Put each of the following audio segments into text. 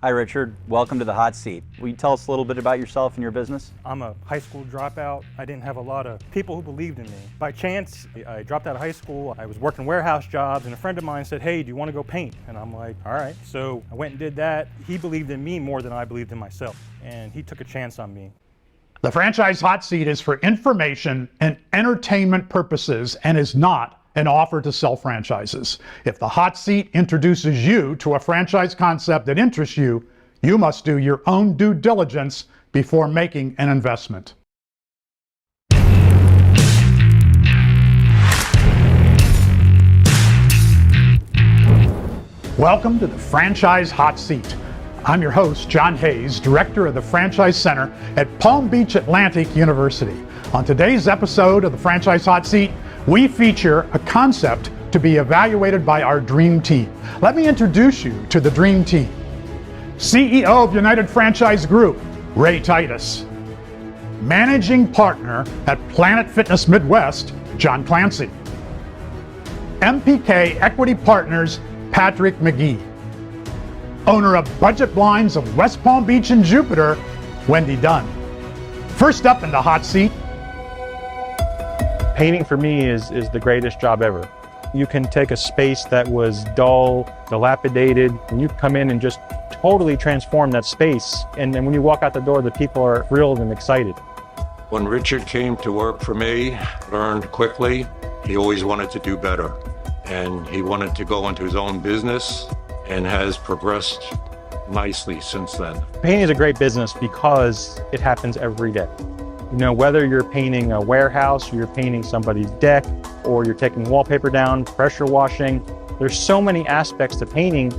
Hi Richard, welcome to the hot seat. Will you tell us a little bit about yourself and your business? I'm a high school dropout. I didn't have a lot of people who believed in me. By chance, I dropped out of high school. I was working warehouse jobs and a friend of mine said, "Hey, do you want to go paint?" And I'm like, all right. So I went and did that. He believed in me more than I believed in myself. And he took a chance on me. The franchise hot seat is for information and entertainment purposes and is not an offer to sell franchises. If the hot seat introduces you to a franchise concept that interests you, you must do your own due diligence before making an investment. Welcome to the Franchise Hot Seat. I'm your host, John Hayes, Director of the Franchise Center at Palm Beach Atlantic University. On today's episode of the Franchise Hot Seat, we feature a concept to be evaluated by our dream team. Let me introduce you to the dream team. CEO of United Franchise Group, Ray Titus. Managing Partner at Planet Fitness Midwest, John Clancy. MPK Equity Partners, Patrick McGee. Owner of Budget Blinds of West Palm Beach and Jupiter, Wendy Dunn. First up in the hot seat. Painting for me is the greatest job ever. You can take a space that was dull, dilapidated, and you come in and just totally transform that space. And then when you walk out the door, the people are thrilled and excited. When Richard came to work for me, learned quickly, he always wanted to do better. And he wanted to go into his own business and has progressed nicely since then. Painting is a great business because it happens every day. You know, whether you're painting a warehouse, or you're painting somebody's deck, or you're taking wallpaper down, pressure washing, there's so many aspects to painting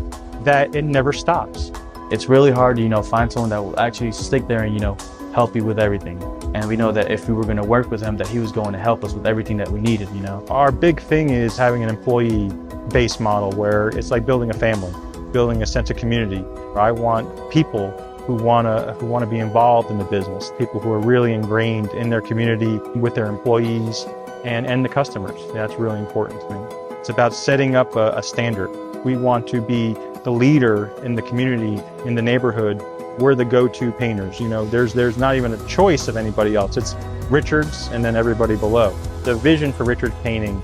that it never stops. It's really hard to, find someone that will actually stick there and, help you with everything. And we know that if we were going to work with him, that he was going to help us with everything that we needed, Our big thing is having an employee-based model where it's like building a family, building a sense of community. I want people who want to be involved in the business, people who are really ingrained in their community with their employees and the customers. That's really important to me. It's about setting up a standard. We want to be the leader in the community, in the neighborhood. We're the go-to painters. There's not even a choice of anybody else. It's Richards and then everybody below. The vision for Richards Painting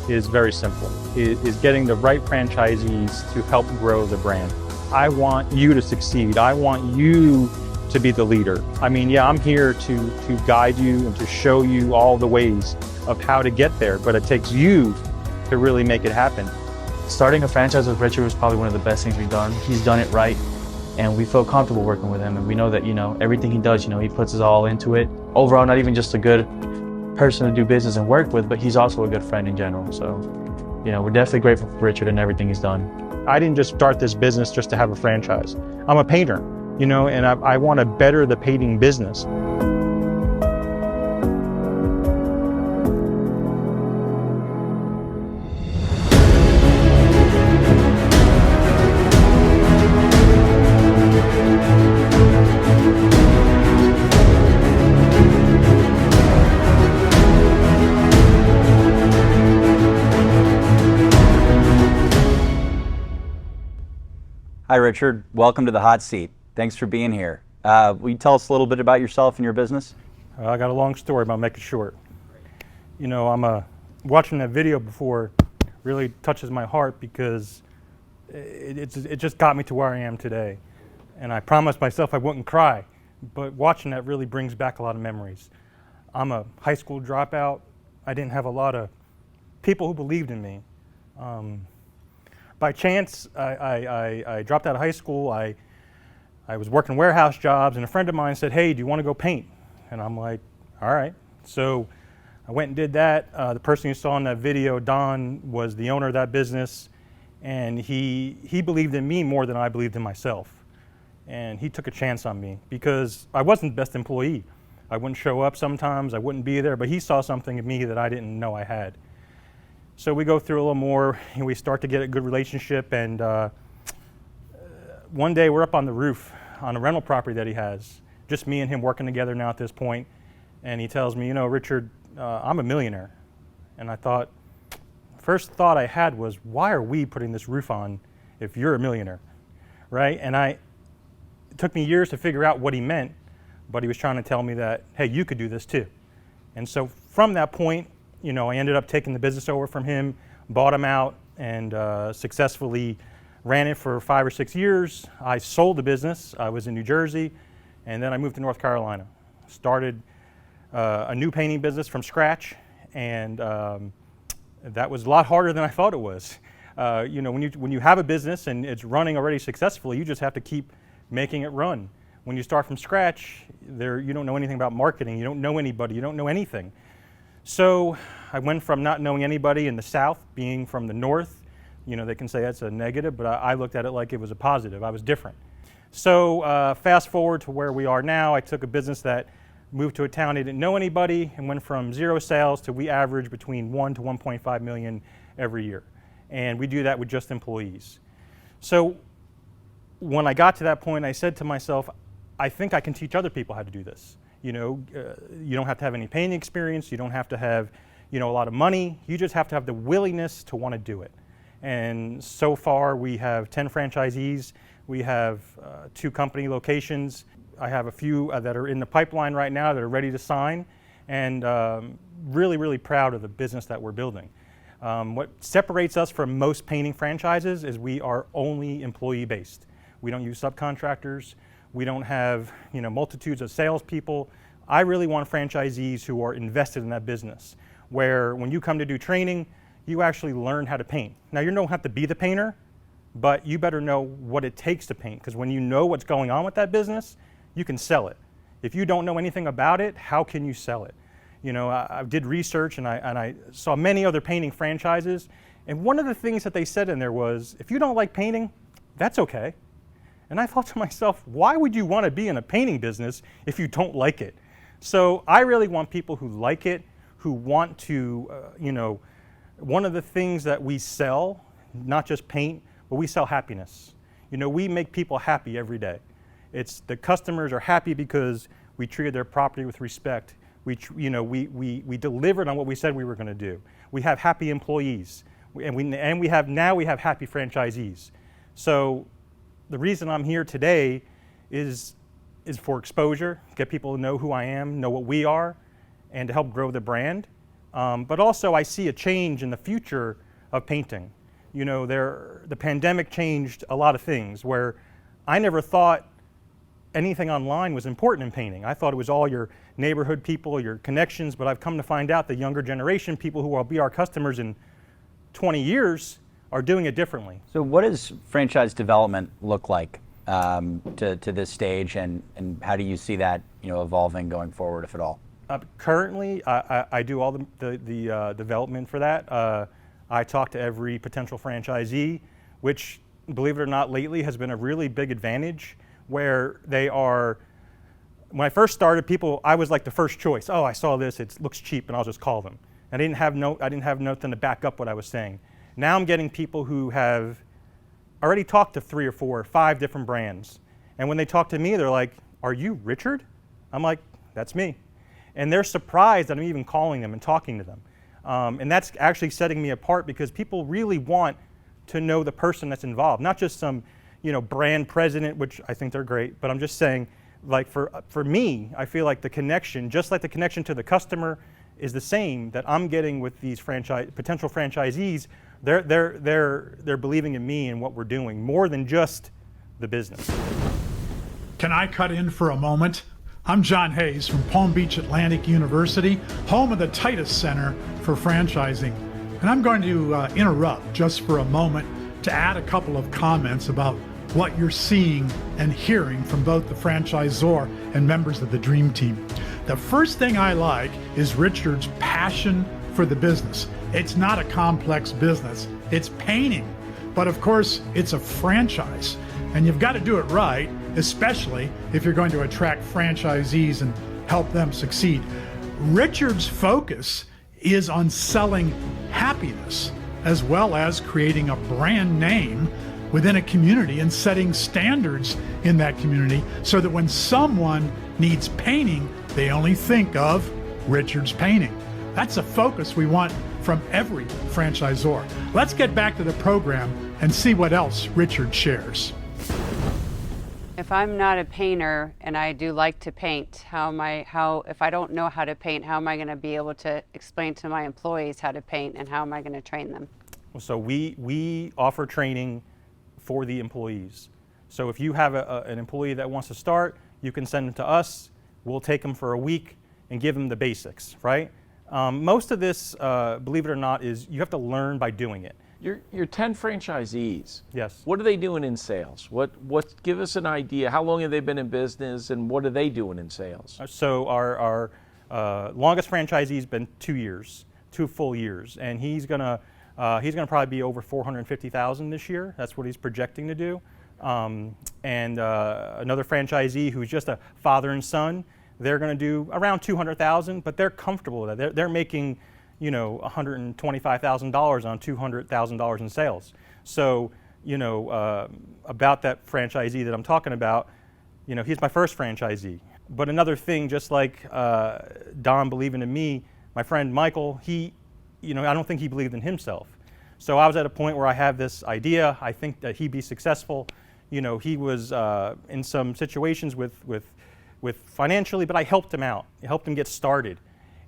is very simple. It is getting the right franchisees to help grow the brand. I want you to succeed. I want you to be the leader. I'm here to guide you and to show you all the ways of how to get there, but it takes you to really make it happen. Starting a franchise with Richard was probably one of the best things we've done. He's done it right, and we feel comfortable working with him, and we know that, everything he does, he puts his all into it. Overall, not even just a good person to do business and work with, but he's also a good friend in general. So, we're definitely grateful for Richard and everything he's done. I didn't just start this business just to have a franchise. I'm a painter, and I want to better the painting business. Hi Richard, welcome to the hot seat. Thanks for being here. Will you tell us a little bit about yourself and your business? I got a long story, but I'll make it short. I'm watching that video before really touches my heart because it just got me to where I am today. And I promised myself I wouldn't cry, but watching that really brings back a lot of memories. I'm a high school dropout. I didn't have a lot of people who believed in me. By chance, I dropped out of high school. I was working warehouse jobs, and a friend of mine said, "Hey, do you want to go paint?" And I'm like, all right. So I went and did that. The person you saw in that video, Don, was the owner of that business, and he believed in me more than I believed in myself. And he took a chance on me because I wasn't the best employee. I wouldn't show up sometimes, I wouldn't be there, but he saw something in me that I didn't know I had. So we go through a little more, and we start to get a good relationship, and one day we're up on the roof on a rental property that he has, just me and him working together now at this point, and he tells me, Richard, I'm a millionaire. And I thought, first thought I had was, why are we putting this roof on if you're a millionaire, right? And It took me years to figure out what he meant, but he was trying to tell me that, hey, you could do this too. And so from that point, you know, I ended up taking the business over from him, bought him out, and successfully ran it for 5 or 6 years. I sold the business. I was in New Jersey, and then I moved to North Carolina. Started a new painting business from scratch, and that was a lot harder than I thought it was. You know, when you have a business and it's running already successfully, you just have to keep making it run. When you start from scratch, you don't know anything about marketing. You don't know anybody. You don't know anything. So I went from not knowing anybody in the South, being from the North. You know, they can say that's a negative, but I looked at it like it was a positive. I was different. So fast forward to where we are now. I took a business that moved to a town I didn't know anybody and went from 0 sales to we average between 1 to 1.5 million every year. And we do that with just employees. So when I got to that point, I said to myself, I think I can teach other people how to do this. You know, you don't have to have any painting experience. You don't have to have, you know, a lot of money. You just have to have the willingness to want to do it. And so far, we have 10 franchisees. We have 2 company locations. I have a few that are in the pipeline right now that are ready to sign, and really, really proud of the business that we're building. What separates us from most painting franchises is we are only employee-based. We don't use subcontractors. We don't have, you know, multitudes of salespeople. I really want franchisees who are invested in that business, where when you come to do training, you actually learn how to paint. Now, you don't have to be the painter, but you better know what it takes to paint, because when you know what's going on with that business, you can sell it. If you don't know anything about it, how can you sell it? You know, I did research and I saw many other painting franchises, and one of the things that they said in there was, if you don't like painting, that's okay. And I thought to myself, why would you want to be in a painting business if you don't like it? So I really want people who like it, who want to, you know, one of the things that we sell, not just paint, but we sell happiness. You know, we make people happy every day. It's the customers are happy because we treated their property with respect. We delivered on what we said we were going to do. We have happy employees, and we have happy franchisees. So the reason I'm here today is for exposure, get people to know who I am, know what we are, and to help grow the brand. But also I see a change in the future of painting. You know, the pandemic changed a lot of things, where I never thought anything online was important in painting. I thought it was all your neighborhood people, your connections, but I've come to find out the younger generation, people who will be our customers in 20 years, are doing it differently. So what does franchise development look like to this stage, and how do you see that, you know, evolving going forward, if at all? Currently, I do all the development for that. I talk to every potential franchisee, which, believe it or not, lately has been a really big advantage, where they are, when I first started, I was like the first choice. Oh, I saw this, it looks cheap, and I'll just call them. I didn't have nothing to back up what I was saying. Now I'm getting people who have already talked to 3 or 4 or 5 different brands. And when they talk to me, they're like, are you Richard? I'm like, that's me. And they're surprised that I'm even calling them and talking to them. And that's actually setting me apart, because people really want to know the person that's involved, not just some, you know, brand president, which I think they're great, but I'm just saying, like for me, I feel like the connection, just like the connection to the customer is the same that I'm getting with these potential franchisees. They're believing in me and what we're doing more than just the business. Can I cut in for a moment? I'm John Hayes from Palm Beach Atlantic University, home of the Titus Center for Franchising. And I'm going to interrupt just for a moment to add a couple of comments about what you're seeing and hearing from both the franchisor and members of the Dream Team. The first thing I like is Richard's passion for the business. It's not a complex business, it's painting. But of course, it's a franchise, and you've got to do it right, especially if you're going to attract franchisees and help them succeed. Richard's focus is on selling happiness, as well as creating a brand name within a community and setting standards in that community, so that when someone needs painting, they only think of Richard's Painting. That's a focus we want from every franchisor. Let's get back to the program and see what else Richard shares. If I'm not a painter and I do like to paint, if I don't know how to paint, how am I going to be able to explain to my employees how to paint, and how am I going to train them? So we offer training for the employees. So if you have an employee that wants to start, you can send them to us. We'll take them for a week and give them the basics, right? Most of this, believe it or not, is you have to learn by doing it. Your 10 franchisees. Yes. What are they doing in sales? Give us an idea. How long have they been in business, and what are they doing in sales? So our longest franchisee's been 2 years, 2 full years, and he's gonna probably be over 450,000 this year. That's what he's projecting to do. Another franchisee who's just a father and son, they're going to do around 200,000, but they're comfortable with that. They're making, $125,000 on $200,000 in sales. So, about that franchisee that I'm talking about, he's my first franchisee. But another thing, just like Don believing in me, my friend Michael, I don't think he believed in himself. So I was at a point where I have this idea. I think that he'd be successful. He was in some situations with financially, but I helped him out. I helped him get started.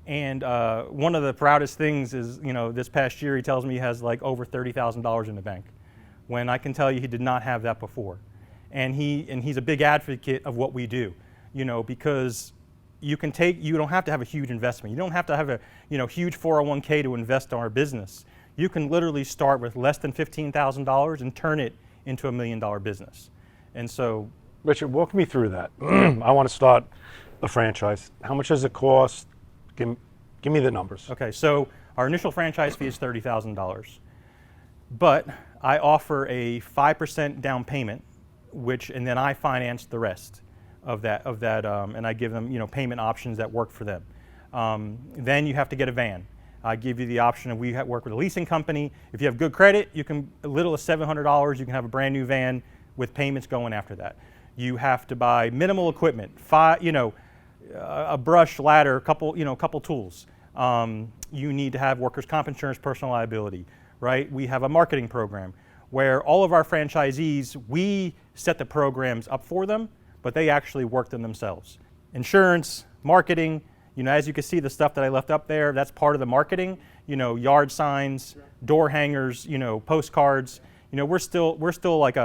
And one of the proudest things is, this past year he tells me he has like over $30,000 in the bank, when I can tell you he did not have that before. And he's a big advocate of what we do, because you don't have to have a huge investment. You don't have to have a huge 401k to invest in our business. You can literally start with less than $15,000 and turn it into $1 million business. And so, Richard, walk me through that. I want to start a franchise. How much does it cost? Give me the numbers. Okay, so our initial franchise fee is $30,000, but I offer a 5% down payment, and then I finance the rest of that, and I give them payment options that work for them. Then you have to get a van. I give you the option of work with a leasing company. If you have good credit, you can, as little as $700, you can have a brand new van with payments going after that. You have to buy minimal equipment, a brush, ladder, a couple tools. You need to have workers' comp insurance, personal liability, right? We have a marketing program where all of our franchisees, we set the programs up for them, but they actually work them themselves. Insurance, marketing, as you can see the stuff that I left up there, that's part of the marketing, yard signs, door hangers, postcards. We're still like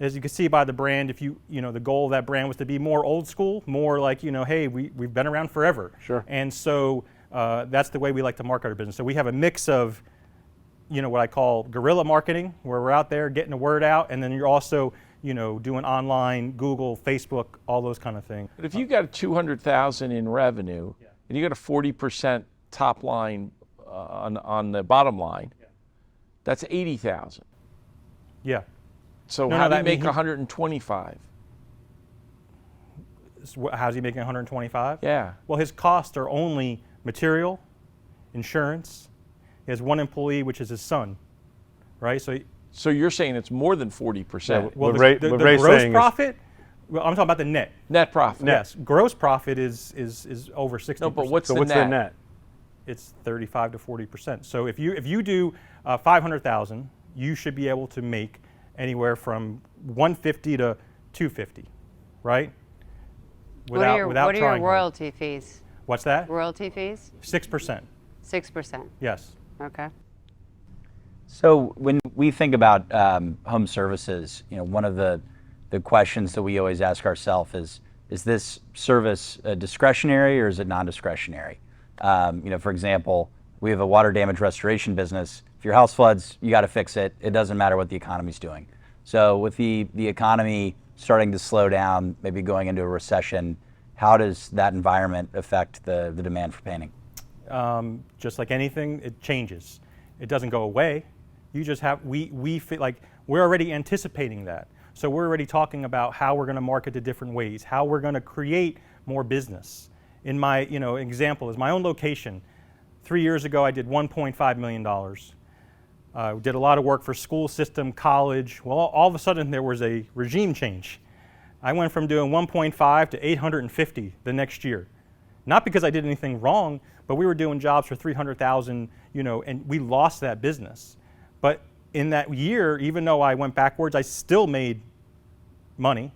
as you can see by the brand, if the goal of that brand was to be more old school, more like, hey, we've been around forever. Sure. And so that's the way we like to market our business. So we have a mix of, what I call guerrilla marketing, where we're out there getting the word out, and then you're also, doing online, Google, Facebook, all those kind of things. But if you got $200,000 in revenue, and you got a 40% top line on the bottom line, that's $80,000. Yeah. So how do you make 125? How's he making 125? Yeah. Well, his costs are only material, insurance. He has one employee, which is his son, right? So you're saying it's more than 40%? Well, the gross profit. Well, I'm talking about the net. Net profit. Yes, gross profit is over 60%. No, but what's the net? It's 35 to 40%. So if you do 500,000, you should be able to make anywhere from 150 to 250, right? What are your royalty fees? What's that? Royalty fees? 6%. 6%. Yes. Okay. So when we think about home services, one of the questions that we always ask ourselves is this service discretionary or is it non-discretionary? For example, we have a water damage restoration business. If your house floods, you got to fix it. It doesn't matter what the economy's doing. So with the economy starting to slow down, maybe going into a recession, how does that environment affect the demand for painting? Just like anything, it changes. It doesn't go away. You just have, we feel like we're already anticipating that. So we're already talking about how we're going to market the different ways, how we're going to create more business. In my example is my own location. 3 years ago, I did $1.5 million. Did a lot of work for school system, college. Well, all of a sudden there was a regime change. I went from doing 1.5 to 850 the next year. Not because I did anything wrong, but we were doing jobs for 300,000, and we lost that business. But in that year, even though I went backwards, I still made money,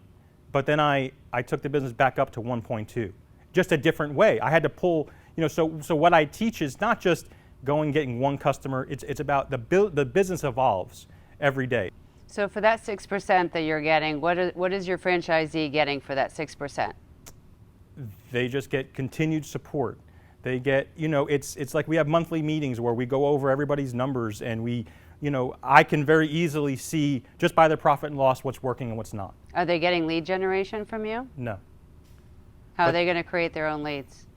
but then I took the business back up to 1.2, just a different way. I had to pull, so what I teach is not just going getting one customer. It's about the business evolves every day. So for that 6% that you're getting, what is your franchisee getting for that 6%? They just get continued support. They get, it's like we have monthly meetings where we go over everybody's numbers, and I can very easily see just by their profit and loss what's working and what's not. Are they getting lead generation from you? No. How are they going to create their own leads?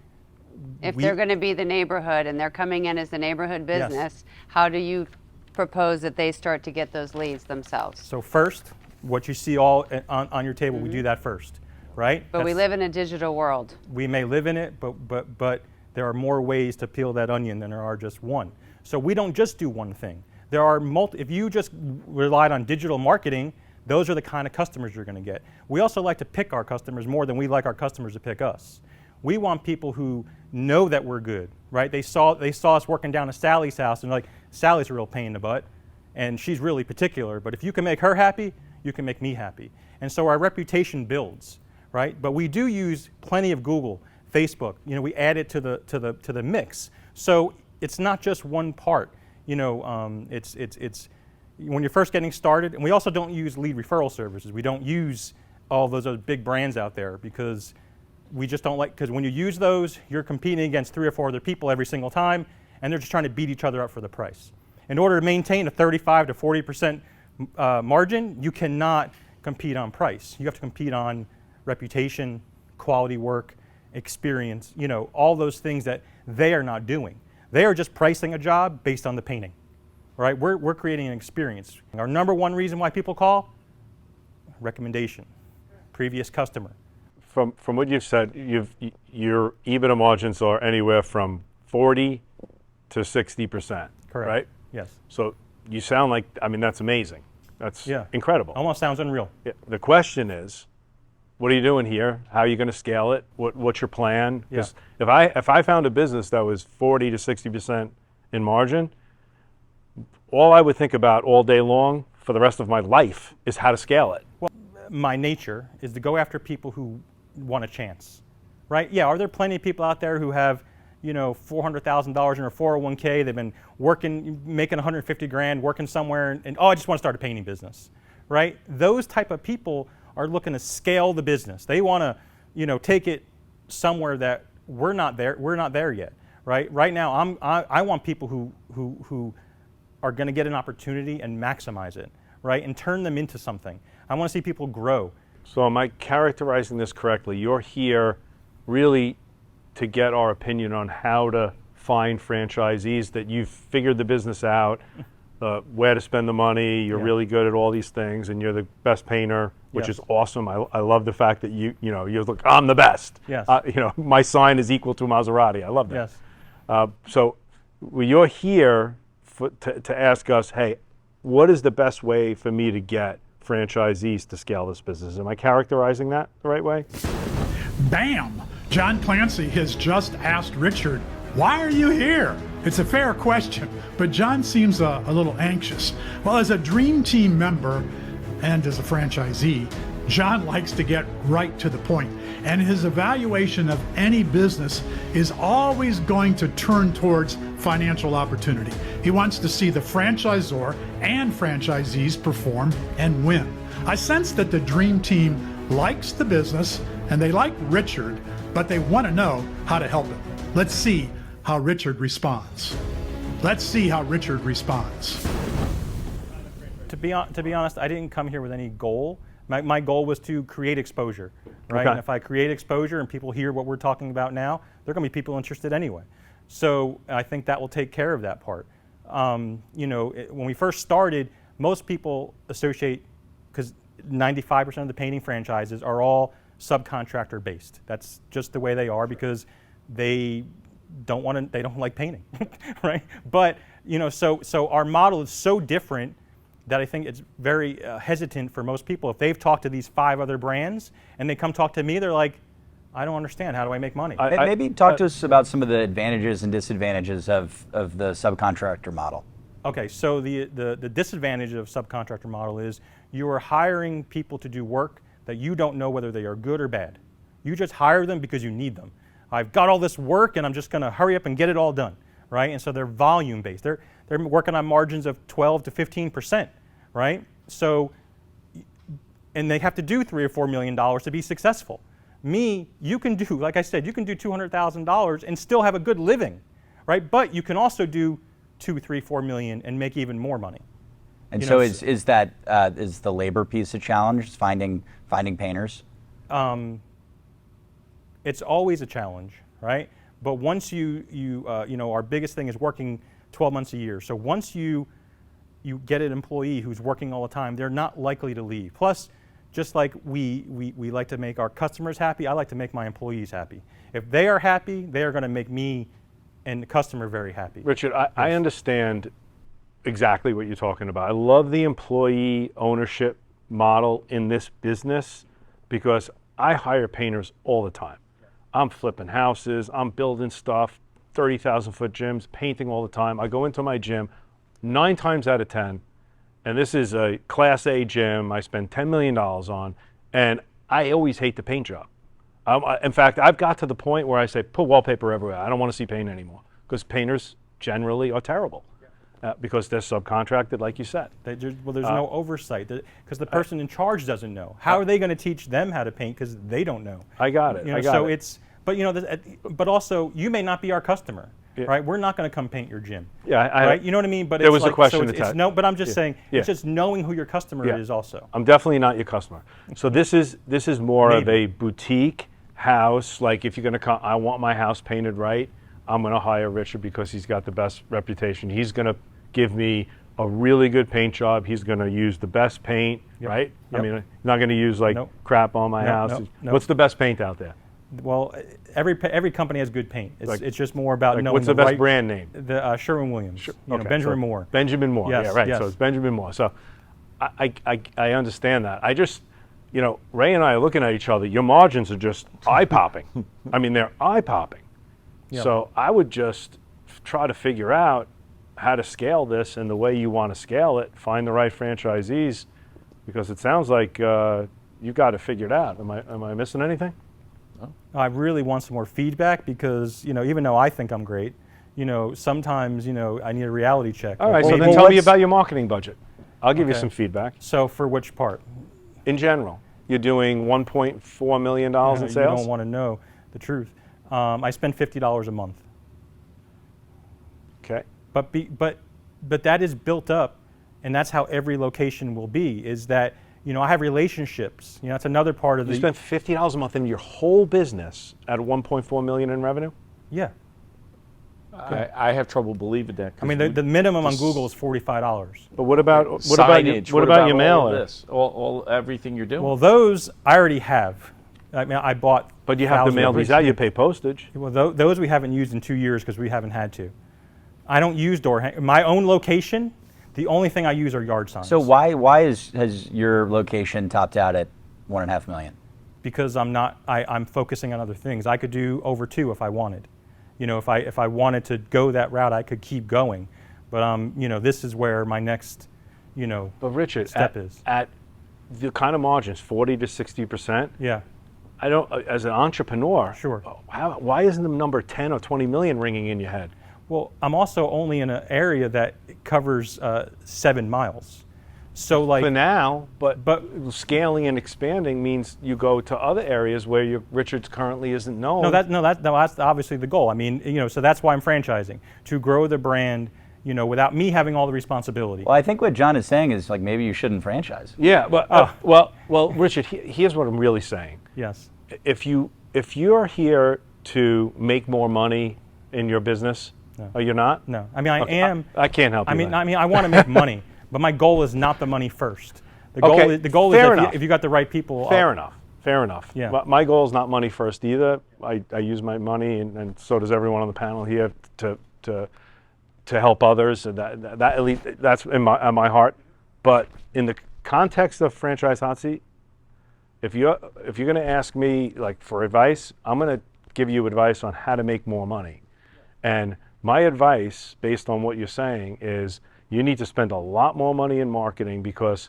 If they're going to be the neighborhood and they're coming in as the neighborhood business, yes. How do you propose that they start to get those leads themselves? So first, what you see all on your table, we do that first, right? But we live in a digital world. We may live in it, but there are more ways to peel that onion than there are just one. So we don't just do one thing. There are if you just relied on digital marketing, those are the kind of customers you're going to get. We also like to pick our customers more than we like our customers to pick us. We want people who know that we're good, right? They saw us working down at Sally's house, and like, Sally's a real pain in the butt, and she's really particular, but if you can make her happy, you can make me happy. And so our reputation builds, right? But we do use plenty of Google, Facebook. We add it to the mix. So it's not just one part. It's when you're first getting started, and we also don't use lead referral services. We don't use all those other big brands out there because we just don't like, because when you use those, you're competing against 3 or 4 other people every single time, and they're just trying to beat each other up for the price. In order to maintain a 35 to 40% margin, you cannot compete on price. You have to compete on reputation, quality work, experience, all those things that they are not doing. They are just pricing a job based on the painting, right? We're creating an experience. Our number one reason why people call, recommendation, previous customer. From what you've said, your EBITDA margins are anywhere from 40 to 60%. Correct. Right? Yes. So you sound like, that's amazing. That's incredible. Almost sounds unreal. Yeah. The question is, what are you doing here? How are you going to scale it? What's your plan? Because if I found a business that was 40 to 60% in margin, all I would think about all day long for the rest of my life is how to scale it. Well, my nature is to go after people who want a chance, right? Yeah, are there plenty of people out there who have, $400,000 in their 401k, they've been working, making 150 grand, working somewhere, and I just want to start a painting business, right? Those type of people are looking to scale the business. They want to, take it somewhere that we're not there yet, right? Right now, I want people who are going to get an opportunity and maximize it, right? And turn them into something. I want to see people grow. So am I characterizing this correctly? You're here really to get our opinion on how to find franchisees, that you've figured the business out, where to spend the money, you're really good at all these things, and you're the best painter, which is awesome. I love the fact that you look, I'm the best. Yes. My sign is equal to a Maserati. I love that. Yes. So you're here to ask us, hey, what is the best way for me to get franchisees to scale this business? Am I characterizing that the right way? Bam! John Clancy has just asked Richard, why are you here? It's a fair question, but John seems a little anxious. Well, as a Dream Team member and as a franchisee, John likes to get right to the point, and his evaluation of any business is always going to turn towards financial opportunity. He wants to see the franchisor and franchisees perform and win. I sense that the Dream Team likes the business and they like Richard, but they want to know how to help him. Let's see how Richard responds. Let's see how Richard responds. To be honest, I didn't come here with any goal. My goal was to create exposure, right? Okay. And if I create exposure and people hear what we're talking about now, there are going to be people interested anyway. So I think that will take care of that part. When we first started, most people associate, because 95% of the painting franchises are all subcontractor based. That's just the way they are, because they don't like painting, right? But so our model is so different that I think it's very hesitant for most people. If they've talked to these 5 other brands and they come talk to me, they're like, I don't understand. How do I make money? Maybe talk to us about some of the advantages and disadvantages of the subcontractor model. Okay, so the disadvantage of subcontractor model is you are hiring people to do work that you don't know whether they are good or bad. You just hire them because you need them. I've got all this work and I'm just going to hurry up and get it all done, right? And so they're volume based. They're working on margins of 12 to 15%, right? So, and they have to do $3 or $4 million to be successful. Me, you can do, like I said, you can do $200,000 and still have a good living, right? But you can also do 2, 3, 4 million and make even more money. And so is the labor piece a challenge? Finding painters? It's always a challenge, right? But once you know, our biggest thing is working 12 months a year. So once you get an employee who's working all the time, they're not likely to leave. Plus, just like we like to make our customers happy, I like to make my employees happy. If they are happy, they are going to make me and the customer very happy. Richard, I understand exactly what you're talking about. I love the employee ownership model in this business because I hire painters all the time. I'm flipping houses, I'm building stuff, 30,000 foot gyms, painting all the time. I go into my gym 9 times out of 10, and this is a Class A gym I spend $10 million on, and I always hate the paint job. In fact, I've got to the point where I say, put wallpaper everywhere. I don't want to see paint anymore, because painters generally are terrible. Because they're subcontracted, like you said. There's no oversight, because the person in charge doesn't know. How are they going to teach them how to paint because they don't know? I got it. You know, but you know, but also you may not be our customer, right? We're not going to come paint your gym. Yeah, right. You know what I mean? But there was a question attached. No, but I'm just saying it's just knowing who your customer is also. I'm definitely not your customer. So this is more of a boutique house. Like if you're going to come, I want my house painted right. I'm going to hire Richard because he's got the best reputation. He's going to give me a really good paint job. He's going to use the best paint, right? I mean, I'm not going to use like crap on my house. What's the best paint out there? Well, every company has good paint. It's just more about knowing what's the best brand name? The Sherwin-Williams. Benjamin Moore. Benjamin Moore. Yes, yeah, right. Yes. So it's Benjamin Moore. So I understand that. I just, you know, Ray and I are looking at each other. Your margins are just eye-popping. I mean, they're eye-popping. Yeah. So I would just try to figure out how to scale this and the way you want to scale it, find the right franchisees, because it sounds like you got it figured out. Am I missing anything? No. I really want some more feedback because, you know, even though I think I'm great, you know, sometimes, you know, I need a reality check. All right, so then tell me about your marketing budget. I'll give you some feedback. So for which part? In general. You're doing $1.4 million in sales? You don't want to know the truth. I spend $50 a month. Okay. But that is built up, and that's how every location will be, is that, you know, I have relationships. You know, that's another part of You spend $50 a month in your whole business at $1.4 million in revenue? Yeah. I have trouble believing that. I mean, the minimum on Google is $45. But what about your mailer? All everything you're doing? Well, those I already have. I mean, I bought. But you have to mail these out. You pay postage. Well, those we haven't used in 2 years because we haven't had to. I don't use my own location. The only thing I use are yard signs. So why has your location topped out at $1.5 million? Because I'm focusing on other things. I could do over 2 if I wanted. You know, if I wanted to go that route, I could keep going. But you know, this is where my next, you know, but Richard, step is. At the kind of margins, 40 to 60%. Yeah. I don't, as an entrepreneur. Sure. Why isn't the number 10 or 20 million ringing in your head? Well, I'm also only in an area that covers 7 miles. So like for now, but scaling and expanding means you go to other areas where Richard's currently isn't known. That's obviously the goal. I mean, you know, so that's why I'm franchising, to grow the brand, you know, without me having all the responsibility. Well, I think what John is saying is like maybe you shouldn't franchise. Yeah, but well, Richard, here's what I'm really saying. Yes. If you're here to make more money in your business, you're not? No. I mean, I am. I can't help you. I mean, I want to make money. But my goal is not the money first. The goal is if you got the right people. Fair enough. Yeah. My goal is not money first either. I use my money, and so does everyone on the panel here, to help others. And that's in my heart. But in the context of Franchise Hot Seat, if you're going to ask me like for advice, I'm going to give you advice on how to make more money. And my advice, based on what you're saying, is you need to spend a lot more money in marketing because,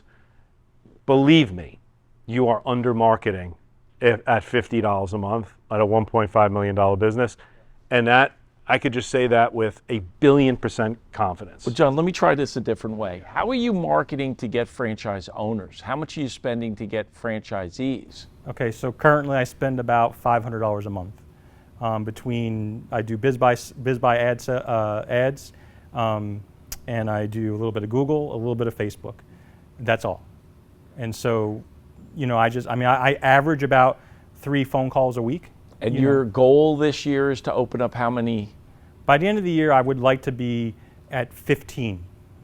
believe me, you are under marketing at $50 a month at a $1.5 million business. And that, I could just say that with 1,000,000,000% confidence. Well, John, let me try this a different way. How are you marketing to get franchise owners? How much are you spending to get franchisees? Okay, so currently I spend about $500 a month between, I do BizBuy ads, and I do a little bit of Google, a little bit of Facebook. That's all. And so, I average about 3 phone calls a week. And your goal this year is to open up how many? By the end of the year, I would like to be at 15.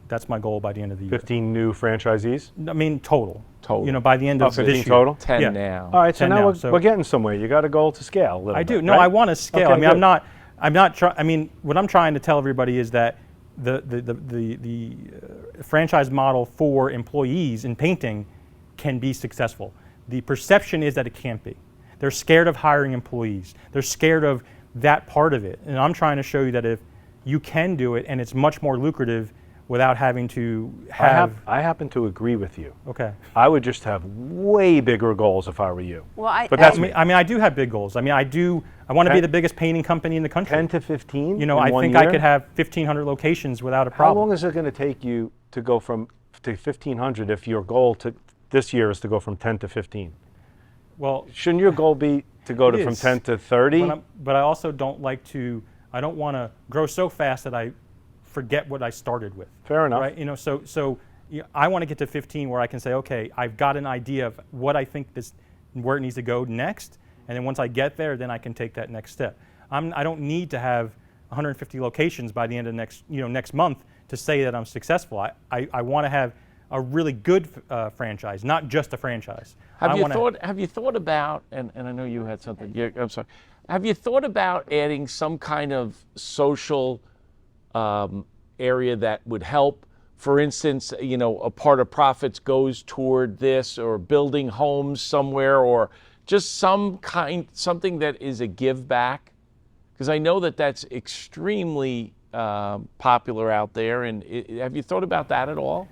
That's my goal by the end of the year. 15 new franchisees? I mean, total. Total. By the end of 15 this total? year. 10 now. All right, so 10 now now, we're getting somewhere. You got a goal to scale a little I bit, do. No, right? I want to scale. Okay, I mean, good. I'm not trying. I mean, what I'm trying to tell everybody is that the franchise model for employees in painting can be successful. The perception is that it can't be. They're scared of hiring employees. They're scared of that part of it. And I'm trying to show you that if you can do it and it's much more lucrative without having to have. I happen to agree with you. Okay. I would just have way bigger goals if I were you. Well, But that's me. I do have big goals. I mean, I want to be the biggest painting company in the country. 10 to 15 I in 1 think year? I could have 1,500 locations without a How problem. long is it going to take you to go to 1,500 if your goal this year is to go from 10 to 15? Well, Shouldn't your goal be to go It from is. 10 to 30? but I also don't want to grow so fast that I forget what I started with. Fair enough. Right? So I want to get to 15 where I can say, okay, I've got an idea of what I think where it needs to go next, and then once I get there, then I can take that next step. I don't need to have 150 locations by the end of next month to say that I'm successful. I want to have a really good franchise, not just a franchise. Have you thought about, and I know you had something, I'm sorry. Have you thought about adding some kind of social area that would help? For instance, a part of profits goes toward this, or building homes somewhere, or just something that is a give back? Because I know that that's extremely popular out there. And have you thought about that at all?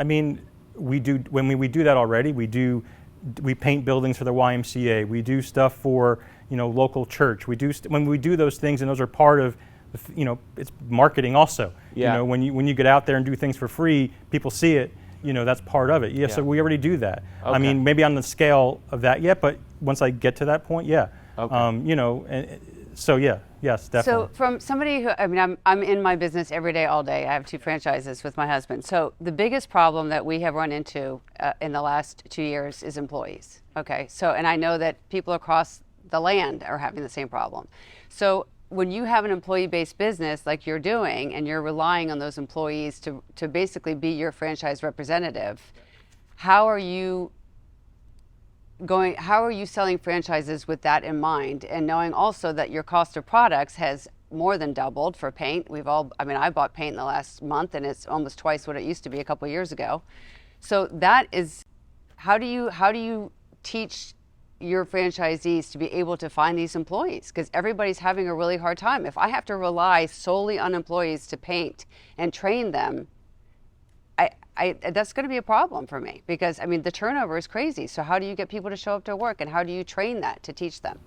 I mean, we do that already. We paint buildings for the YMCA. We do stuff for local church. When we do those things, and those are part of it's marketing also. Yeah. When you get out there and do things for free, people see it. That's part of it. Yeah. So we already do that. Okay. I mean, maybe on the scale of that yet, but once I get to that point, yeah. Okay. So yeah, yes, definitely. So from somebody who, I'm in my business every day, all day. I have 2 franchises with my husband. So the biggest problem that we have run into in the last 2 years is employees. Okay. So, and I know that people across the land are having the same problem. So when you have an employee-based business like you're doing, and you're relying on those employees to basically be your franchise representative, how are you selling franchises with that in mind, and knowing also that your cost of products has more than doubled for paint? I bought paint in the last month, and it's almost twice what it used to be a couple of years ago. So that is, how do you teach your franchisees to be able to find these employees? Because everybody's having a really hard time. If I have to rely solely on employees to paint and train them, that's going to be a problem for me, because the turnover is crazy. So how do you get people to show up to work, and how do you train that to teach them?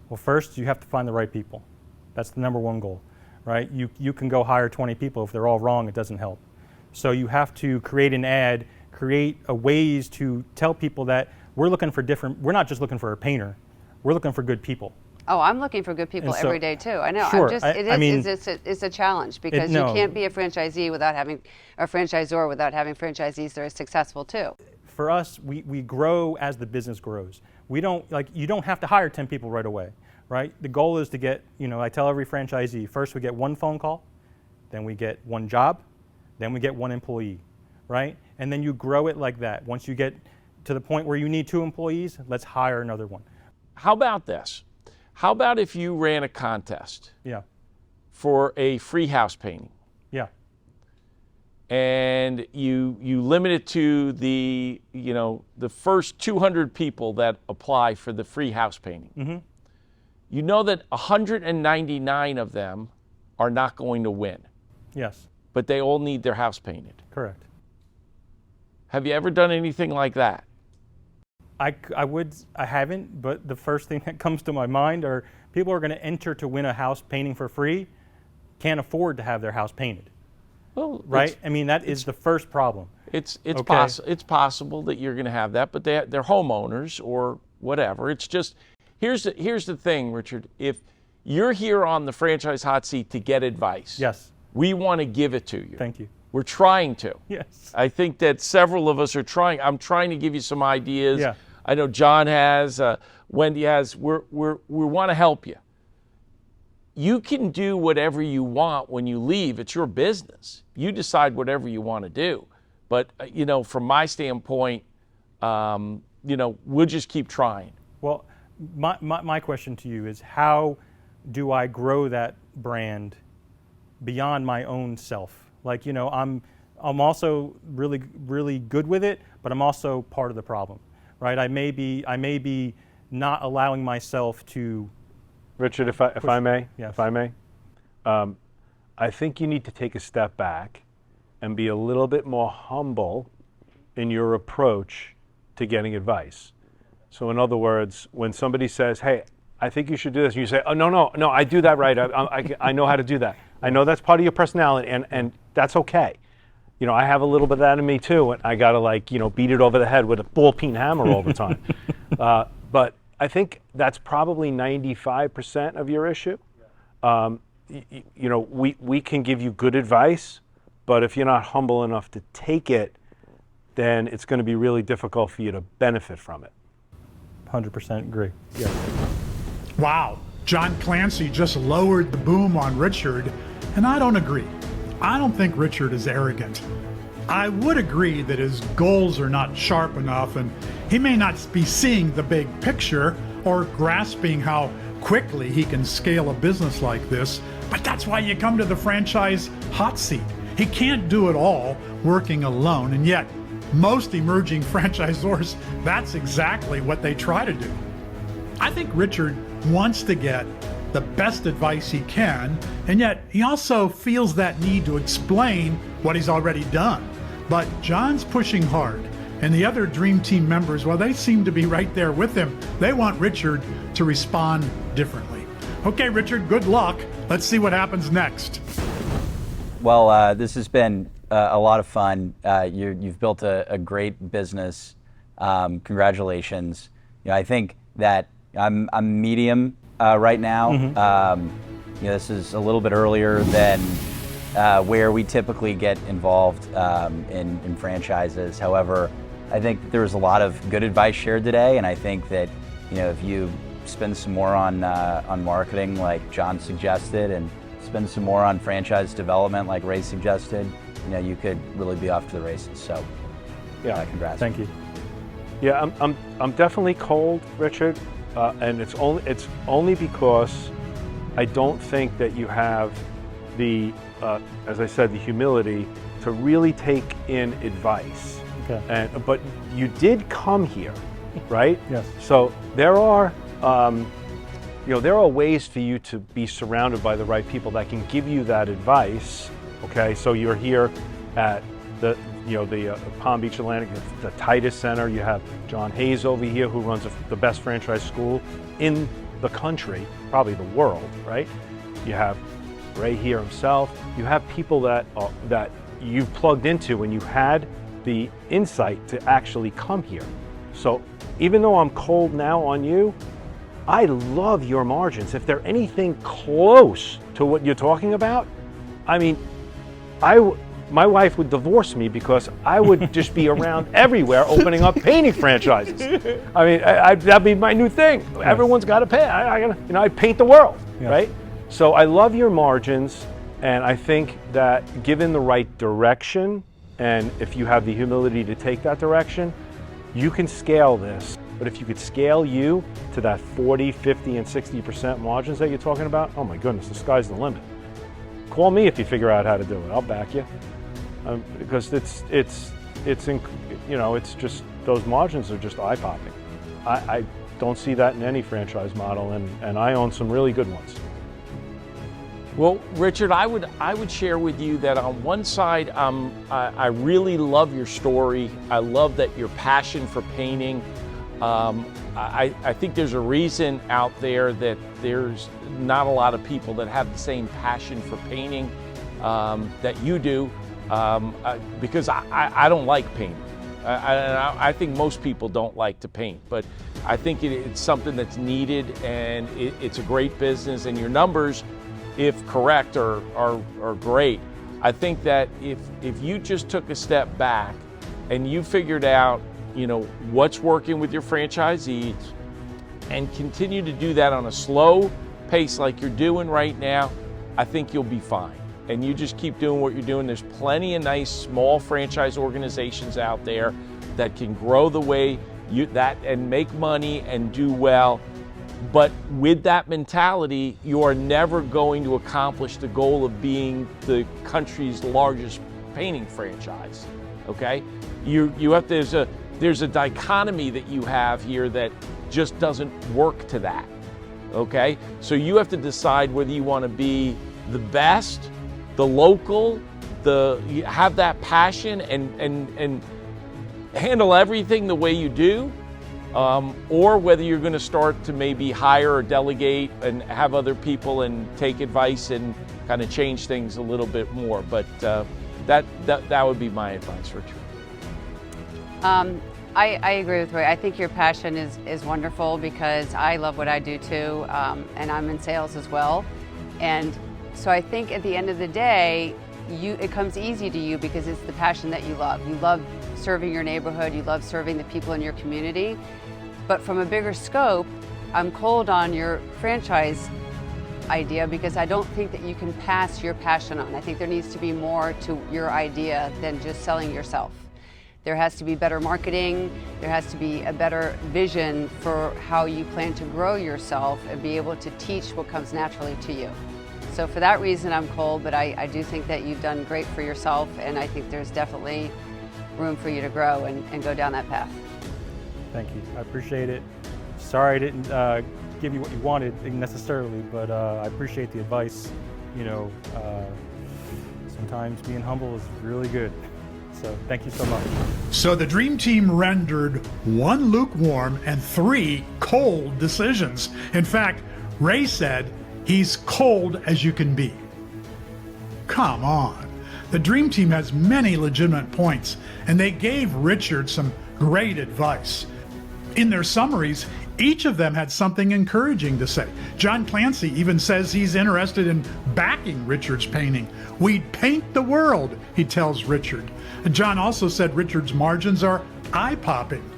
Well, first you have to find the right people. That's the number one goal, right? You can go hire 20 people. If they're all wrong, it doesn't help. So you have to create an ad, create ways to tell people that we're not just looking for a painter, we're looking for good people. Oh, I'm looking for good people every day too. I know. Sure. It's a challenge, because you can't be a franchisee without having a franchisor, without having franchisees that are successful too. For us, we grow as the business grows. You don't have to hire 10 people right away, right? The goal is to get, I tell every franchisee, first we get 1 phone call, then we get 1 job, then we get 1 employee, right? And then you grow it like that. Once you get to the point where you need 2 employees, let's hire another 1. How about this? How about if you ran a contest Yeah. for a free house painting, Yeah. and you limit it to the first 200 people that apply for the free house painting? Mm-hmm. You know that 199 of them are not going to win, Yes. but they all need their house painted. Correct. Have you ever done anything like that? I haven't, but the first thing that comes to my mind are people are going to enter to win a house painting for free, can't afford to have their house painted. Well, right? I mean, that is the first problem. It's Okay. it's possible that you're going to have that, but they're homeowners or whatever. It's just here's the thing, Richard. If you're here on the Franchise Hot Seat to get advice, Yes. we want to give it to you. Thank you. We're trying to. Yes. I think that several of us are trying. I'm trying to give you some ideas. Yeah. I know John has, Wendy has. We want to help you. You can do whatever you want when you leave. It's your business. You decide whatever you want to do. But from my standpoint, we'll just keep trying. Well, my question to you is, how do I grow that brand beyond my own self? Like, I'm also really, really good with it, but I'm also part of the problem, right? I may be not allowing myself to. Richard, if I may, Yes. I think you need to take a step back and be a little bit more humble in your approach to getting advice. So in other words, when somebody says, hey, I think you should do this, and you say, oh, no, I do that right. I know how to do that. I know that's part of your personality, and that's okay. I have a little bit of that in me too, and I gotta beat it over the head with a ball-peen hammer all the time. But I think that's probably 95% of your issue. We can give you good advice, but if you're not humble enough to take it, then it's going to be really difficult for you to benefit from it. 100% agree. Yeah. Wow, John Clancy just lowered the boom on Richard, and I don't agree. I don't think Richard is arrogant. I would agree that his goals are not sharp enough, and he may not be seeing the big picture or grasping how quickly he can scale a business like this, but that's why you come to the Franchise Hot Seat. He can't do it all working alone, and yet most emerging franchisors, that's exactly what they try to do. I think Richard wants to get the best advice he can, and yet he also feels that need to explain what he's already done. But John's pushing hard, and the other Dream Team members, well, they seem to be right there with him. They want Richard to respond differently. Okay, Richard, good luck. Let's see what happens next. Well, this has been a lot of fun. You've built a great business. Congratulations. I think that I'm medium right now. Mm-hmm. This is a little bit earlier than where we typically get involved in franchises. However, I think there was a lot of good advice shared today, and I think that if you spend some more on marketing like John suggested, and spend some more on franchise development like Ray suggested, you could really be off to the races. So, Yeah, congrats. Thank you. Yeah, I'm definitely cold, Richard, and it's only because I don't think that you have the, as I said, the humility to really take in advice. Okay. But you did come here, right? Yes. So there are, there are ways for you to be surrounded by the right people that can give you that advice. Okay, so you're here at the Palm Beach Atlantic, the Titus Center. You have John Hayes over here, who runs the best franchise school in the country, probably the world, right? You have Ray here himself. You have people that you've plugged into, and you had the insight to actually come here. So even though I'm cold now on you, I love your margins. If they're anything close to what you're talking about, I mean, my wife would divorce me because I would just be around everywhere opening up painting franchises. I mean, that'd be my new thing. Yes. Everyone's got to pay. I paint the world, yes. Right? So I love your margins, and I think that given the right direction, and if you have the humility to take that direction, you can scale this. But if you could scale you to that 40, 50, and 60% margins that you're talking about, oh my goodness, the sky's the limit. Call me if you figure out how to do it. I'll back you. Because it's just, those margins are just eye-popping. I don't see that in any franchise model, and I own some really good ones. Well, Richard, I would share with you that on one side, I really love your story. I love that your passion for painting. I think there's a reason out there that there's not a lot of people that have the same passion for painting that you do, because I don't like painting. I think most people don't like to paint, but I think it's something that's needed, and it's a great business, and your numbers, if correct, are great. I think that if you just took a step back and you figured out, you know, what's working with your franchisees and continue to do that on a slow pace like you're doing right now, I think you'll be fine. And you just keep doing what you're doing. There's plenty of nice small franchise organizations out there that can grow the way and make money and do well. But with that mentality, you are never going to accomplish the goal of being the country's largest painting franchise. Okay? There's a dichotomy that you have here that just doesn't work to that. Okay? So you have to decide whether you want to be the best, the local, you have that passion and handle everything the way you do, or whether you're going to start to maybe hire or delegate and have other people and take advice and kind of change things a little bit more. But that would be my advice, Richard. I agree with Ray. I think your passion is wonderful, because I love what I do too, and I'm in sales as well. And so I think at the end of the day, it comes easy to you because it's the passion that you love. You love serving your neighborhood, you love serving the people in your community. But from a bigger scope, I'm cold on your franchise idea because I don't think that you can pass your passion on. I think there needs to be more to your idea than just selling yourself. There has to be better marketing, there has to be a better vision for how you plan to grow yourself and be able to teach what comes naturally to you. So for that reason, I'm cold, but I do think that you've done great for yourself, and I think there's definitely room for you to grow and go down that path. Thank you. I appreciate it. Sorry I didn't give you what you wanted necessarily, but I appreciate the advice. You know, sometimes being humble is really good. So thank you so much. So the Dream Team rendered 1 lukewarm and 3 cold decisions. In fact, Ray said he's cold as you can be. Come on. The Dream Team has many legitimate points, and they gave Richard some great advice. In their summaries, each of them had something encouraging to say. John Clancy even says he's interested in backing Richard's painting. We'd paint the world, he tells Richard. John also said Richard's margins are eye-popping.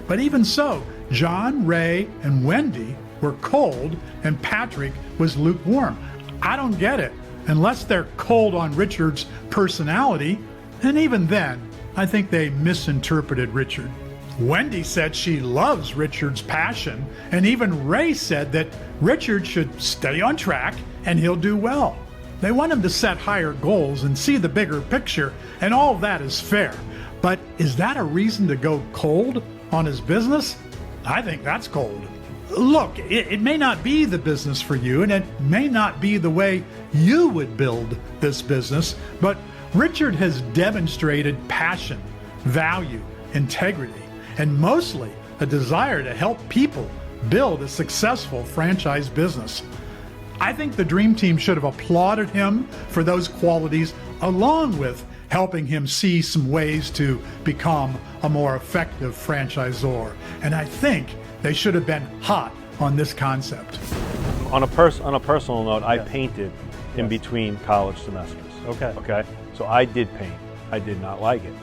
But even so, John, Ray, and Wendy were cold, and Patrick was lukewarm. I don't get it. Unless they're cold on Richard's personality, and even then, I think they misinterpreted Richard. Wendy said she loves Richard's passion, and even Ray said that Richard should stay on track and he'll do well. They want him to set higher goals and see the bigger picture, and all that is fair. But is that a reason to go cold on his business? I think that's cold. Look, it may not be the business for you, and it may not be the way you would build this business, but Richard has demonstrated passion, value, integrity, and mostly a desire to help people build a successful franchise business. I think the Dream Team should have applauded him for those qualities, along with helping him see some ways to become a more effective franchisor. And I think they should have been hot on this concept. On a personal note, I painted in between college semesters. Okay. So I did paint. I did not like it.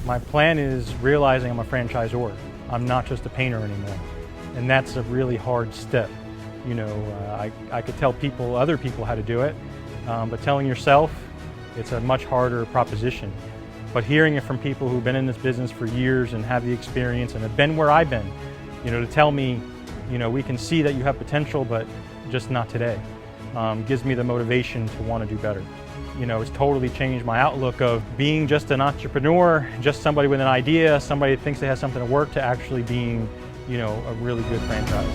My plan is realizing I'm a franchisor. I'm not just a painter anymore. And that's a really hard step. You know, I could tell other people how to do it, but telling yourself, it's a much harder proposition. But hearing it from people who've been in this business for years and have the experience and have been where I've been, you know, to tell me, you know, we can see that you have potential, but just not today, gives me the motivation to want to do better. You know, it's totally changed my outlook of being just an entrepreneur, just somebody with an idea, somebody that thinks they have something to work, to actually being, you know, a really good franchise.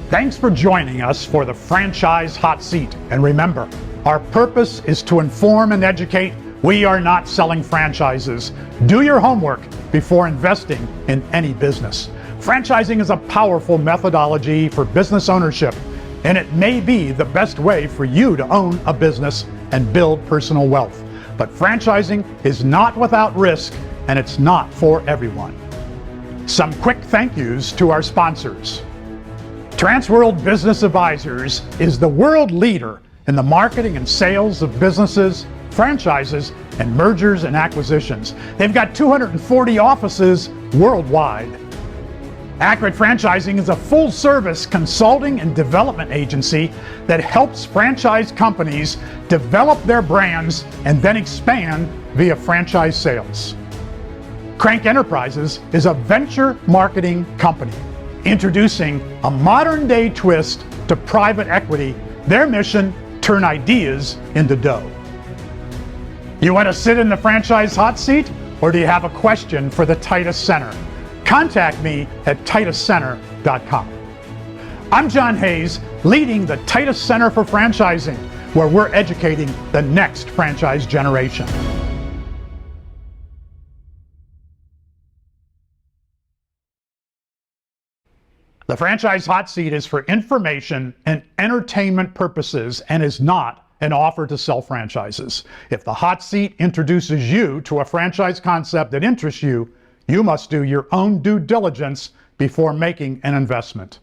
Thanks for joining us for the Franchise Hot Seat. And remember, our purpose is to inform and educate. We are not selling franchises. Do your homework before investing in any business. Franchising is a powerful methodology for business ownership, and it may be the best way for you to own a business and build personal wealth. But franchising is not without risk, and it's not for everyone. Some quick thank yous to our sponsors. Transworld Business Advisors is the world leader in the marketing and sales of businesses, franchises, and mergers and acquisitions. They've got 240 offices worldwide. Accurate Franchising is a full-service consulting and development agency that helps franchise companies develop their brands and then expand via franchise sales. Crank Enterprises is a venture marketing company introducing a modern-day twist to private equity. Their mission: turn ideas into dough. You want to sit in the franchise hot seat, or do you have a question for the Titus Center? Contact me at tituscenter.com. I'm John Hayes, leading the Titus Center for Franchising, where we're educating the next franchise generation. The Franchise Hot Seat is for information and entertainment purposes and is not an offer to sell franchises. If the hot seat introduces you to a franchise concept that interests you, you must do your own due diligence before making an investment.